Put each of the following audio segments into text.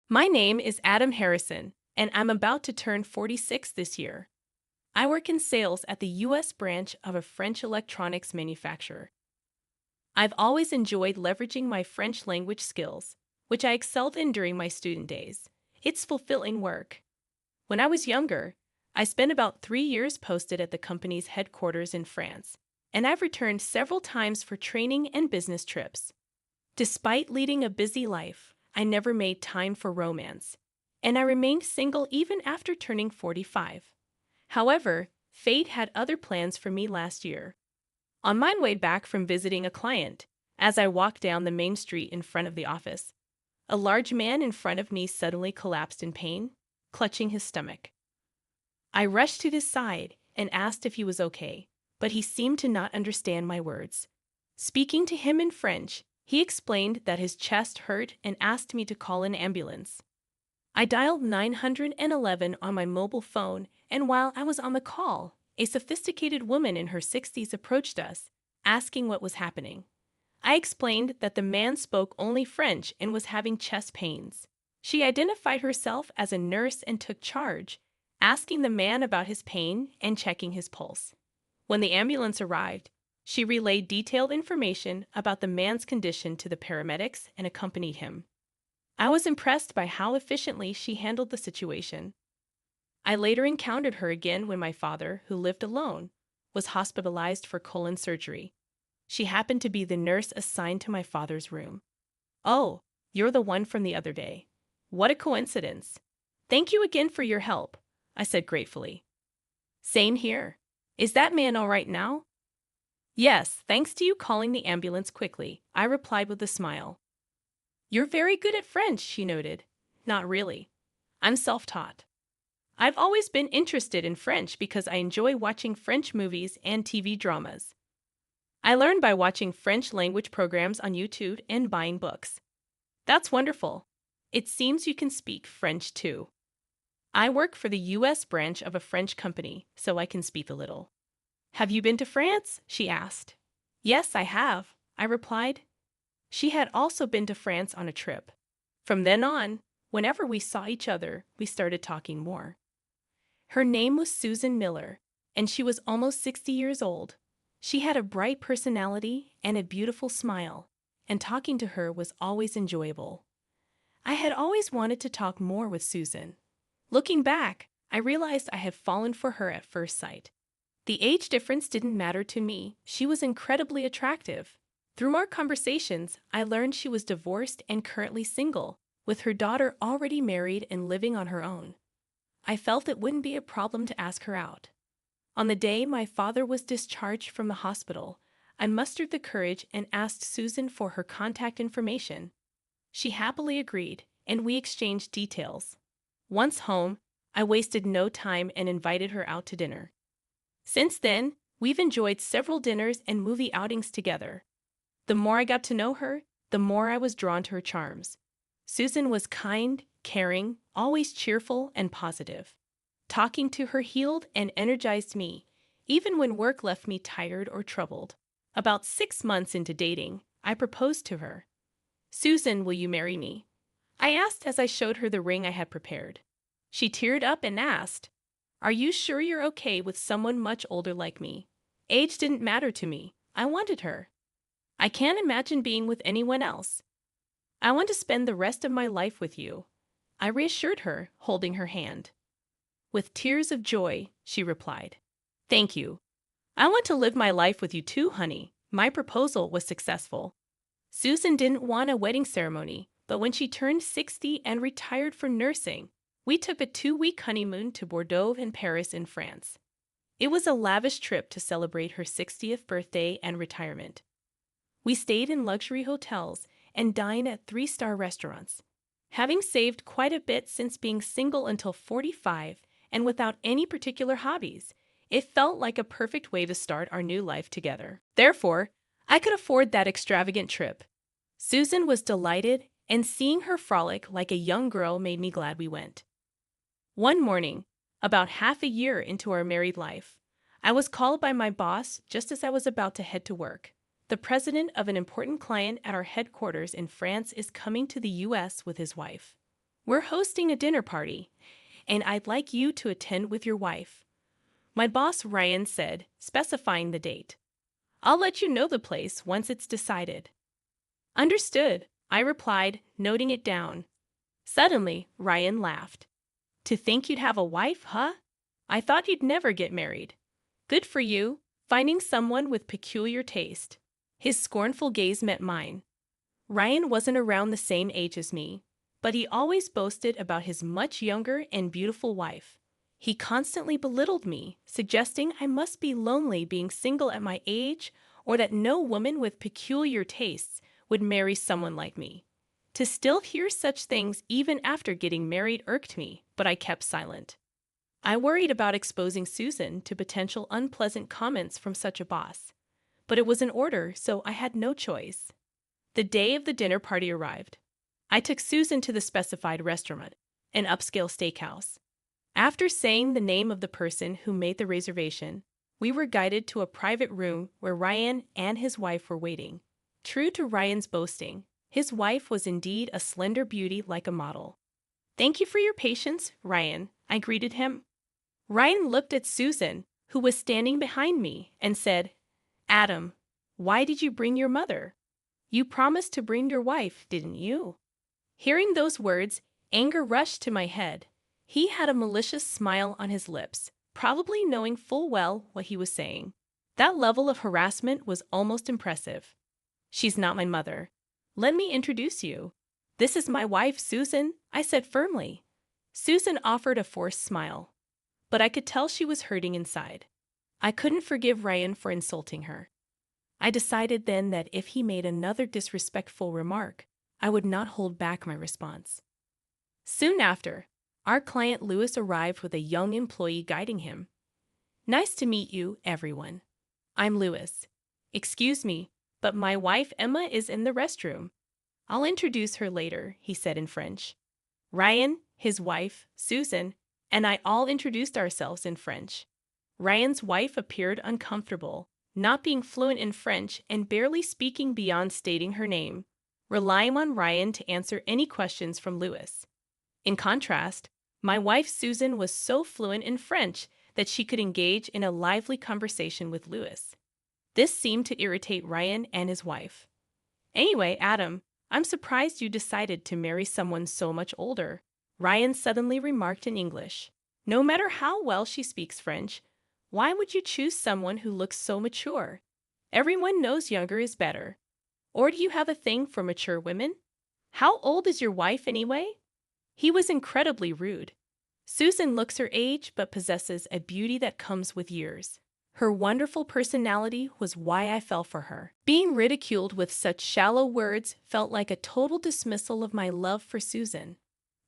My name is Adam Harrison, and I'm about to turn 46 this year. I work in sales at the U.S. branch of a French electronics manufacturer. I've always enjoyed leveraging my French language skills, which I excelled in during my student days. It's fulfilling work. When I was younger, I spent about 3 years posted at the company's headquarters in France, and I've returned several times for training and business trips. Despite leading a busy life, I never made time for romance, and I remained single even after turning 45. However, fate had other plans for me last year. On my way back from visiting a client, as I walked down the main street in front of the office, a large man in front of me suddenly collapsed in pain, clutching his stomach. I rushed to his side and asked if he was okay, but he seemed to not understand my words. Speaking to him in French, he explained that his chest hurt and asked me to call an ambulance. I dialed 911 on my mobile phone, and while I was on the call, a sophisticated woman in her 60s approached us, asking what was happening. I explained that the man spoke only French and was having chest pains. She identified herself as a nurse and took charge, asking the man about his pain and checking his pulse. When the ambulance arrived, she relayed detailed information about the man's condition to the paramedics and accompanied him. I was impressed by how efficiently she handled the situation. I later encountered her again when my father, who lived alone, was hospitalized for colon surgery. She happened to be the nurse assigned to my father's room. "Oh, you're the one from the other day. What a coincidence. Thank you again for your help," I said gratefully. "Same here. Is that man all right now?" "Yes, thanks to you calling the ambulance quickly," I replied with a smile. "You're very good at French," she noted. "Not really. I'm self-taught. I've always been interested in French because I enjoy watching French movies and TV dramas. I learned by watching French language programs on YouTube and buying books." "That's wonderful. It seems you can speak French too." "I work for the U.S. branch of a French company, so I can speak a little." "Have you been to France?" she asked. "Yes, I have," I replied. She had also been to France on a trip. From then on, whenever we saw each other, we started talking more. Her name was Susan Miller, and she was almost 60 years old. She had a bright personality and a beautiful smile, and talking to her was always enjoyable. I had always wanted to talk more with Susan. Looking back, I realized I had fallen for her at first sight. The age difference didn't matter to me. She was incredibly attractive. Through our conversations, I learned she was divorced and currently single, with her daughter already married and living on her own. I felt it wouldn't be a problem to ask her out. On the day my father was discharged from the hospital, I mustered the courage and asked Susan for her contact information. She happily agreed, and we exchanged details. Once home, I wasted no time and invited her out to dinner. Since then, we've enjoyed several dinners and movie outings together. The more I got to know her, the more I was drawn to her charms. Susan was kind, caring, always cheerful and positive. Talking to her healed and energized me, even when work left me tired or troubled. About 6 months into dating, I proposed to her. "Susan, will you marry me?" I asked as I showed her the ring I had prepared. She teared up and asked, "Are you sure you're okay with someone much older like me?" Age didn't matter to me. I wanted her. "I can't imagine being with anyone else. I want to spend the rest of my life with you," I reassured her, holding her hand. With tears of joy, she replied, "Thank you. I want to live my life with you too, honey." My proposal was successful. Susan didn't want a wedding ceremony, but when she turned 60 and retired from nursing, we took a 2-week honeymoon to Bordeaux and Paris in France. It was a lavish trip to celebrate her 60th birthday and retirement. We stayed in luxury hotels and dined at 3-star restaurants. Having saved quite a bit since being single until 45 and without any particular hobbies, it felt like a perfect way to start our new life together. Therefore, I could afford that extravagant trip. Susan was delighted, and seeing her frolic like a young girl made me glad we went. One morning, about half a year into our married life, I was called by my boss just as I was about to head to work. "The president of an important client at our headquarters in France is coming to the U.S. with his wife. We're hosting a dinner party, and I'd like you to attend with your wife. My boss Ryan said, specifying the date. I'll let you know the place once it's decided. Understood, I replied, noting it down. Suddenly, Ryan laughed. To think you'd have a wife, huh? I thought you'd never get married. Good for you, finding someone with peculiar taste. His scornful gaze met mine. Ryan wasn't around the same age as me, but he always boasted about his much younger and beautiful wife. He constantly belittled me, suggesting I must be lonely being single at my age, or that no woman with peculiar tastes would marry someone like me. To still hear such things even after getting married irked me, but I kept silent. I worried about exposing Susan to potential unpleasant comments from such a boss, but it was an order, so I had no choice. The day of the dinner party arrived. I took Susan to the specified restaurant, an upscale steakhouse. After saying the name of the person who made the reservation, we were guided to a private room where Ryan and his wife were waiting. True to Ryan's boasting, his wife was indeed a slender beauty like a model. Thank you for your patience, Ryan, I greeted him. Ryan looked at Susan, who was standing behind me, and said, Adam, why did you bring your mother? You promised to bring your wife, didn't you? Hearing those words, anger rushed to my head. He had a malicious smile on his lips, probably knowing full well what he was saying. That level of harassment was almost impressive. She's not my mother. Let me introduce you. This is my wife, Susan, I said firmly. Susan offered a forced smile, but I could tell she was hurting inside. I couldn't forgive Ryan for insulting her. I decided then that if he made another disrespectful remark, I would not hold back my response. Soon after, our client Lewis arrived with a young employee guiding him. Nice to meet you, everyone. I'm Lewis. Excuse me, but my wife Emma is in the restroom. I'll introduce her later, he said in French. Ryan, his wife, Susan, and I all introduced ourselves in French. Ryan's wife appeared uncomfortable, not being fluent in French and barely speaking beyond stating her name, relying on Ryan to answer any questions from Lewis. In contrast, my wife Susan was so fluent in French that she could engage in a lively conversation with Lewis. This seemed to irritate Ryan and his wife. Anyway, Adam, I'm surprised you decided to marry someone so much older, Ryan suddenly remarked in English. No matter how well she speaks French, why would you choose someone who looks so mature? Everyone knows younger is better. Or do you have a thing for mature women? How old is your wife anyway? He was incredibly rude. Susan looks her age but possesses a beauty that comes with years. Her wonderful personality was why I fell for her. Being ridiculed with such shallow words felt like a total dismissal of my love for Susan.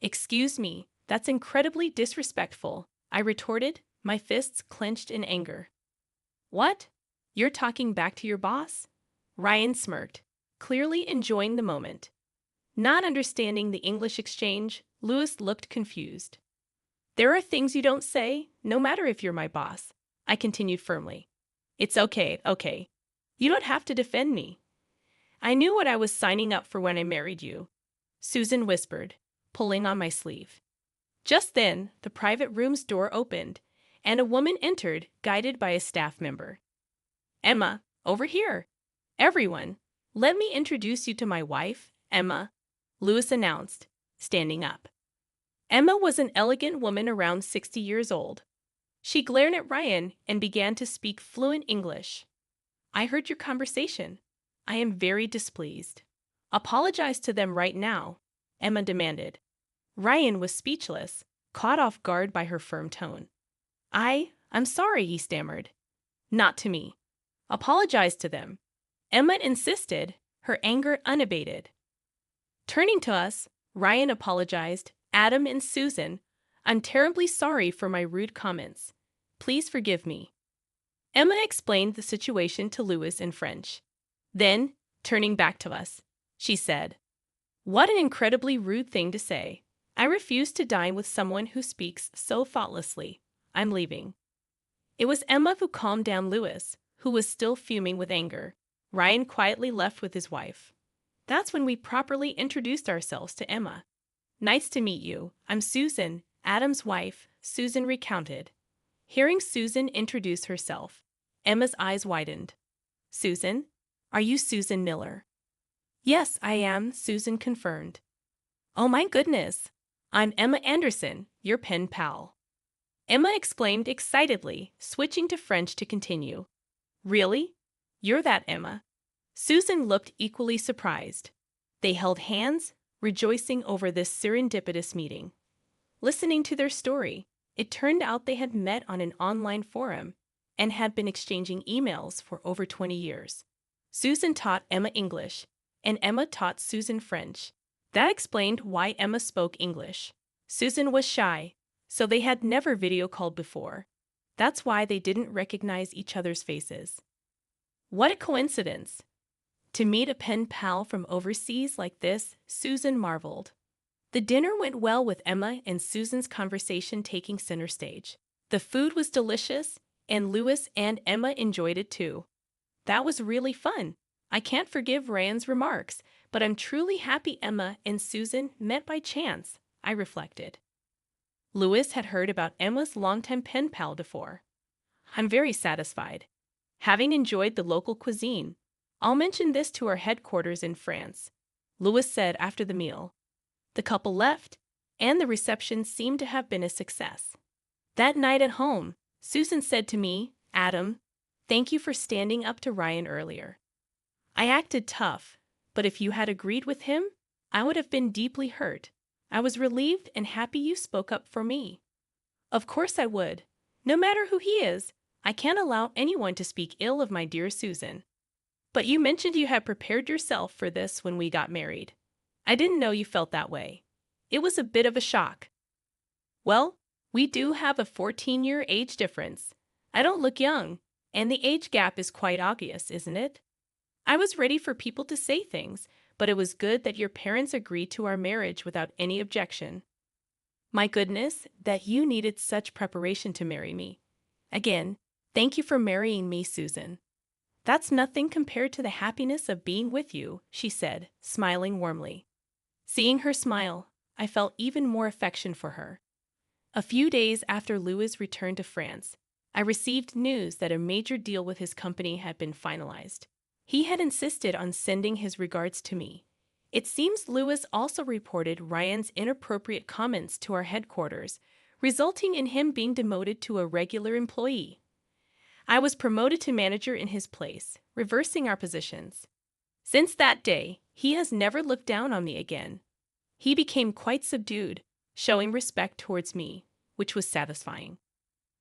Excuse me, that's incredibly disrespectful, I retorted, my fists clenched in anger. What? You're talking back to your boss? Ryan smirked, clearly enjoying the moment. Not understanding the English exchange, Lewis looked confused. There are things you don't say, no matter if you're my boss, I continued firmly. It's okay. You don't have to defend me. I knew what I was signing up for when I married you, Susan whispered, pulling on my sleeve. Just then, the private room's door opened, and a woman entered, guided by a staff member. Emma, over here. Everyone, let me introduce you to my wife, Emma, Lewis announced, standing up. Emma was an elegant woman around 60 years old. She glared at Ryan and began to speak fluent English. I heard your conversation. I am very displeased. Apologize to them right now, Emma demanded. Ryan was speechless, caught off guard by her firm tone. I'm sorry, he stammered. Not to me. Apologize to them. Emma insisted, her anger unabated. Turning to us, Ryan apologized. Adam and Susan, I'm terribly sorry for my rude comments. Please forgive me. Emma explained the situation to Lewis in French. Then, turning back to us, she said, What an incredibly rude thing to say. I refuse to dine with someone who speaks so thoughtlessly. I'm leaving. It was Emma who calmed down Lewis, who was still fuming with anger. Ryan quietly left with his wife. That's when we properly introduced ourselves to Emma. Nice to meet you. I'm Susan, Adam's wife, Susan recounted. Hearing Susan introduce herself, Emma's eyes widened. Susan? Are you Susan Miller? Yes, I am, Susan confirmed. Oh my goodness! I'm Emma Anderson, your pen pal. Emma exclaimed excitedly, switching to French to continue. Really? You're that Emma? Susan looked equally surprised. They held hands, rejoicing over this serendipitous meeting. Listening to their story, it turned out they had met on an online forum and had been exchanging emails for over 20 years. Susan taught Emma English, and Emma taught Susan French. That explained why Emma spoke English. Susan was shy, so they had never video called before. That's why they didn't recognize each other's faces. What a coincidence! To meet a pen pal from overseas like this, Susan marveled. The dinner went well with Emma and Susan's conversation taking center stage. The food was delicious, and Louis and Emma enjoyed it too. That was really fun. I can't forgive Ryan's remarks, but I'm truly happy Emma and Susan met by chance, I reflected. Louis had heard about Emma's longtime pen pal before. I'm very satisfied. Having enjoyed the local cuisine, I'll mention this to our headquarters in France, Louis said after the meal. The couple left, and the reception seemed to have been a success. That night at home, Susan said to me, Adam, thank you for standing up to Ryan earlier. I acted tough, but if you had agreed with him, I would have been deeply hurt. I was relieved and happy you spoke up for me. Of course I would. No matter who he is, I can't allow anyone to speak ill of my dear Susan. But you mentioned you had prepared yourself for this when we got married. I didn't know you felt that way. It was a bit of a shock. Well, we do have a 14-year age difference. I don't look young, and the age gap is quite obvious, isn't it? I was ready for people to say things, but it was good that your parents agreed to our marriage without any objection. My goodness, that you needed such preparation to marry me. Again, thank you for marrying me, Susan. That's nothing compared to the happiness of being with you, she said, smiling warmly. Seeing her smile, I felt even more affection for her. A few days after Louis returned to France, I received news that a major deal with his company had been finalized. He had insisted on sending his regards to me. It seems Louis also reported Ryan's inappropriate comments to our headquarters, resulting in him being demoted to a regular employee. I was promoted to manager in his place, reversing our positions. Since that day, he has never looked down on me again. He became quite subdued, showing respect towards me, which was satisfying.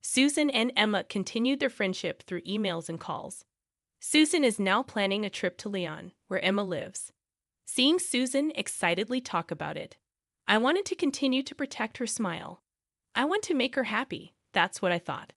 Susan and Emma continued their friendship through emails and calls. Susan is now planning a trip to Lyon, where Emma lives. Seeing Susan excitedly talk about it, I wanted to continue to protect her smile. I want to make her happy, that's what I thought.